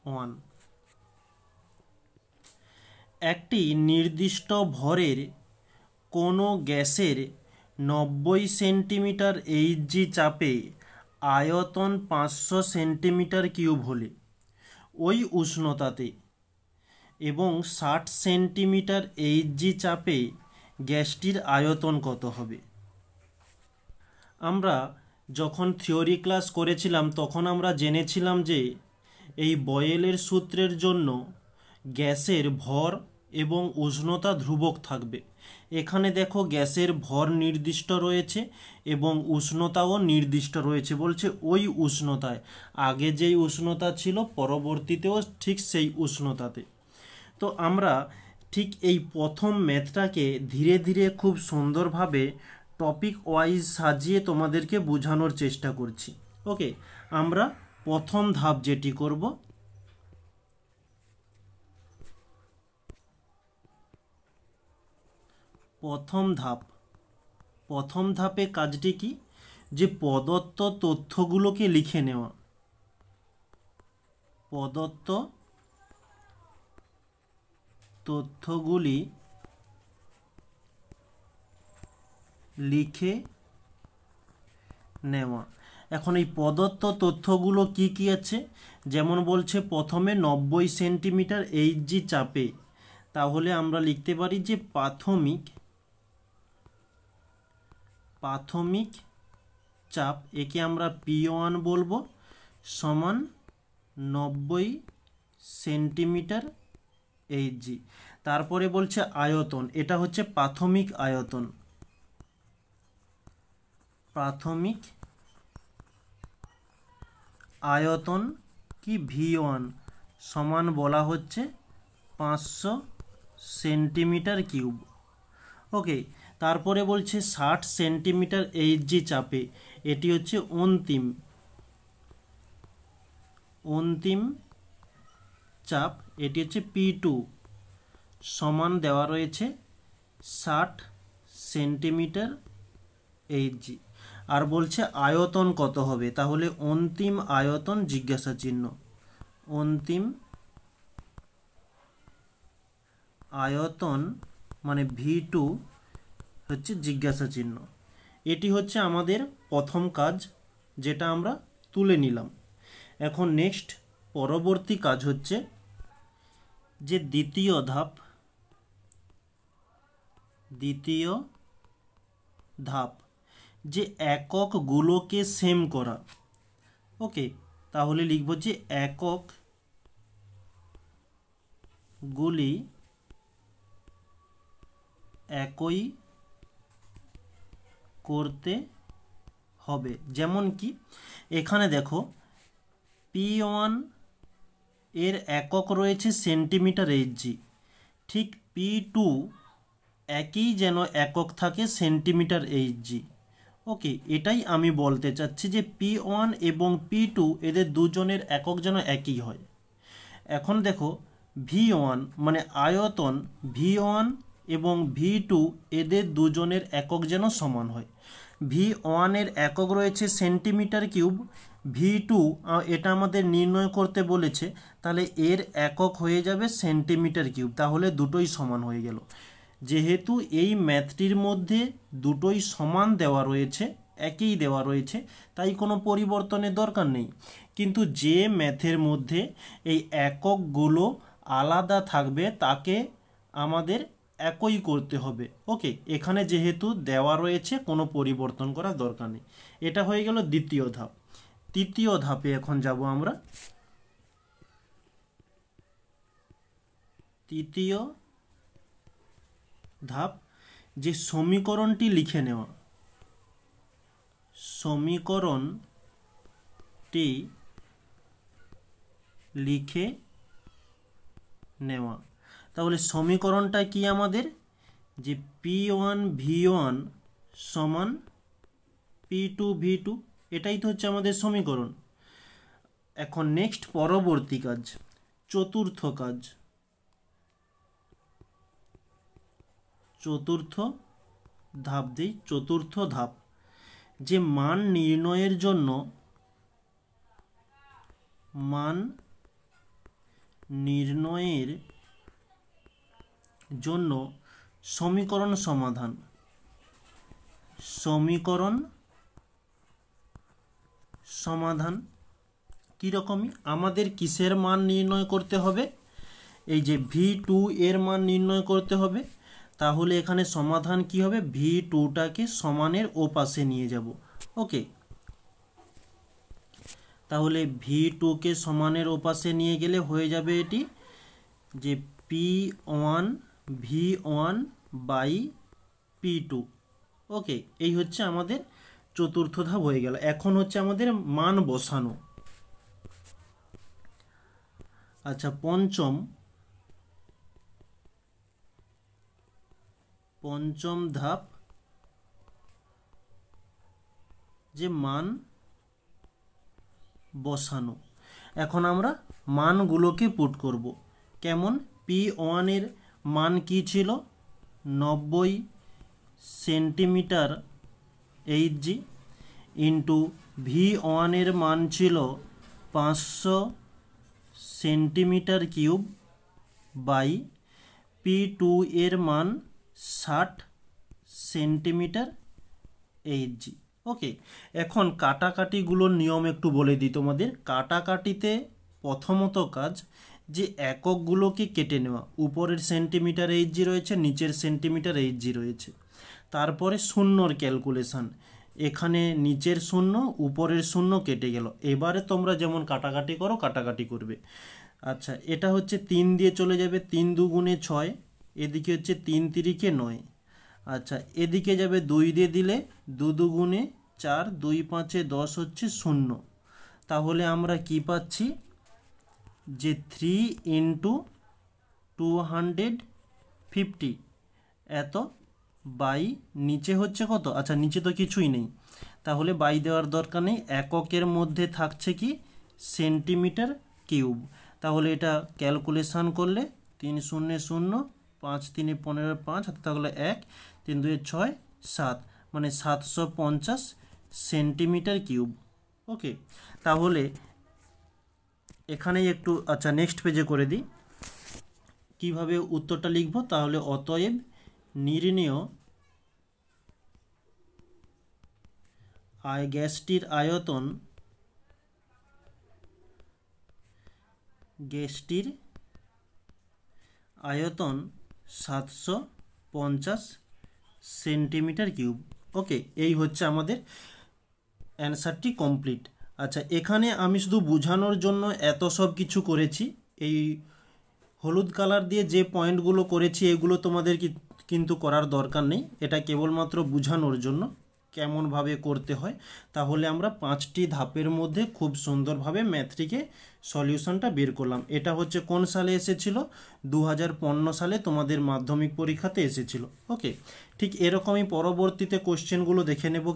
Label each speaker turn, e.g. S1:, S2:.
S1: One. একটি নির্দিষ্ট ভরের কোনো গ্যাসের 90 সেন্টিমিটার এইচজি চাপে আয়তন 500 সেন্টিমিটার কিউব হলে ওই উষ্ণতাতে এবং 60 সেন্টিমিটার এইচজি চাপে গ্যাসটির আয়তন কত হবে? আমরা যখন থিওরি ক্লাস করেছিলাম তখন আমরা জেনেছিলাম যে এই বয়েলের সূত্রের জন্য গ্যাসের ভর এবং উষ্ণতা ধ্রুবক থাকবে। এখানে দেখো গ্যাসের ভর নির্দিষ্ট রয়েছে এবং উষ্ণতাও নির্দিষ্ট রয়েছে। বলছে ওই উষ্ণতায়, আগে যেই উষ্ণতা ছিল পরবর্তীতেও ঠিক সেই উষ্ণতাতে। তো আমরা ঠিক এই প্রথম ম্যাথটাকে ধীরে ধীরে খুব সুন্দরভাবে টপিক ওয়াইজ সাজিয়ে তোমাদেরকে বোঝানোর চেষ্টা করছি। ওকে, আমরা প্রথম ধাপ যেটি করব, প্রথম ধাপে কাজটি কি, যে প্রদত্ত তথ্যগুলোকে লিখে নেওয়া। প্রদত্ত তথ্যগুলি লিখে নেওয়া। এখন এই প্রদত্ত তথ্যগুলো কি কি আছে, যেমন বলছে প্রথমে 90 সেন্টিমিটার এইচজি চাপে, তাহলে আমরা লিখতে পারি যে প্রাথমিক চাপ, একে আমরা P1 বলবো, সমান 90 সেন্টিমিটার এইচজি। তারপরে বলছে আয়তন, এটা হচ্ছে প্রাথমিক আয়তন, প্রাথমিক আয়তন কি V1 সমান বলা হচ্ছে 500 সেন্টিমিটার কিউব। ওকে, তারপরে বলছে 60 সেন্টিমিটার এইচজি চাপে, এটি হচ্ছে অন্তিম চাপ, এটি হচ্ছে P2 সমান দেওয়া রয়েছে 60 সেন্টিমিটার এইচজি। আর বলছে আয়তন কত হবে, তাহলে অন্তিম আয়তন জিজ্ঞাসা চিহ্ন, অন্তিম আয়তন মানে V2 হচ্ছে জিজ্ঞাসা চিহ্ন। এটি হচ্ছে আমাদের প্রথম কাজ, যেটা আমরা তুলে নিলাম। এখন নেক্সট পরবর্তী কাজ হচ্ছে যে দ্বিতীয় ধাপ, যে এককগুলোকে সেম করা। ওকে, তাহলে লিখব যে এককগুলি একই করতে হবে। যেমন কি এখানে দেখো P1 এর একক রয়েছে সেন্টিমিটার এইচজি, ঠিক P2 একই যেন একক থাকে সেন্টিমিটার এইচজি। ওকে, এটাই আমি বলতে চাচ্ছি যে P1 এবং P2 এদের দুজনের একক যেন একই হয়। এখন দেখো V1 মানে আয়তন, V1 এবং V2 এদের দুজনের একক যেন সমান হয়। V1 এর একক রয়েছে সেন্টিমিটার কিউব, V2 এটা আমাদের নির্ণয় করতে বলেছে, তাহলে এর একক হয়ে যাবে সেন্টিমিটার কিউব, তাহলে দুটোই সমান হয়ে গেল। যেহেতু এই ম্যাথটির মধ্যে দুটোই সমান দেওয়া রয়েছে, একই দেওয়া রয়েছে, তাই কোনো পরিবর্তনের দরকার নেই। কিন্তু যে ম্যাথের মধ্যে এই এককগুলো আলাদা থাকবে তাকে আমাদের একই করতে হবে। ওকে, এখানে যেহেতু দেওয়া রয়েছে কোনো পরিবর্তন করার দরকার নেই। এটা হয়ে গেল দ্বিতীয় ধাপ। তৃতীয় ধাপে এখন যাব আমরা। তৃতীয় ধাপ, যে সমীকরণটি লিখে নেওয়া। সমীকরণটি লিখে নেওয়া, তাহলে সমীকরণটা কি আমাদের, যে P1 V1 সমান P2 V2, এটাই তো হচ্ছে আমাদের সমীকরণ। এখন নেক্সট পরবর্তী কাজ, চতুর্থ ধাপ, যে মান নির্ণয়ের জন্য নির্ণয়ের জন্য সমীকরণ সমাধান কীরকমই আমাদের কিসের মান নির্ণয় করতে হবে, এই যে V2 এর মান নির্ণয় করতে হবে। তাহলে এখানে সমাধান কি হবে, V2টাকে সমানের ওপাশে নিয়ে যাব। ওকে, তাহলে V2কে সমানের ওপাশে নিয়ে গেলে হয়ে যাবে এটি যে P1 V1 বাই P2। ওকে, এই হচ্ছে আমাদের চতুর্থ ধাপ হয়ে গেল। এখন হচ্ছে আমাদের মান বসানো। আচ্ছা, পঞ্চম ধাপ যে মান বসানো। এখন আমরা মানগুলোকে পুট করব। কেমন, P1 এর মান কি ছিল, 90 সেন্টিমিটার Hg, ইন্টু V1 এর মান ছিল 500 সেন্টিমিটার কিউব, বাই P2 এর মান 60 সেন্টিমিটার Hg। ওকে, এখন কাটাকাটিগুলোর নিয়ম একটু বলে দিই তোমাদের। কাটাকাটিতে প্রথমত কাজ যে এককগুলোকে কেটে নেওয়া। উপরের সেন্টিমিটার Hg রয়েছে, নিচের সেন্টিমিটার Hg রয়েছে। তারপরে শূন্যর ক্যালকুলেশান, এখানে নিচের শূন্য উপরের শূন্য কেটে গেল। এবারে তোমরা যেমন কাটাকাটি করো কাটাকাটি করবে। আচ্ছা, এটা হচ্ছে 3 দিয়ে চলে যাবে, 3 দুগুণে 6, এদিকে হচ্ছে 3 তিরিকে 9। আচ্ছা, এদিকে যাবে 2 দিয়ে দিলে 2 দুগুণে 4, 2 5 10 হচ্ছে 0। তাহলে আমরা কি পাচ্ছি যে 3 ইন্টু 250 এত, বাই নিচে হচ্ছে কত, আচ্ছা নিচে তো কিছুই নেই, তাহলে বাই দেওয়ার দরকার নেই। এককের মধ্যে থাকছে কি, সেন্টিমিটার কিউব। তাহলে এটা ক্যালকুলেশান করলে 3 0 0, 5 3 15 5, তাহলে 1 3 2 6 7, মানে 750 সেন্টিমিটার কিউব। ওকে, তাহলে এখানেই একটু, আচ্ছা নেক্সট পেজে করে দিই কিভাবে উত্তরটা লিখব। তাহলে অতএব নির্ণেয় গ্যাসটির আয়তন 750 সেন্টিমিটার কিউব। ওকে, এই হচ্ছে আমাদের অ্যান্সারটি কমপ্লিট। আচ্ছা, এখানে আমি শুধু বোঝানোর জন্য এত সব কিছু করেছি। এই হলুদ কালার দিয়ে যে পয়েন্টগুলো করেছি এগুলো তোমাদের কিন্তু করার দরকার নেই, এটা কেবলমাত্র বোঝানোর জন্য কেমনভাবে করতে হয়। তাহলে আমরা 5টি ধাপের মধ্যে খুব সুন্দরভাবে ম্যাথটিকে সলিউশনটা বের করলাম। এটা হচ্ছে কোন সালে এসেছিল, 2015 সালে তোমাদের মাধ্যমিক পরীক্ষাতে এসেছিল। ওকে, ঠিক এরকমই পরবর্তীতে কোশ্চেনগুলো দেখে নেব।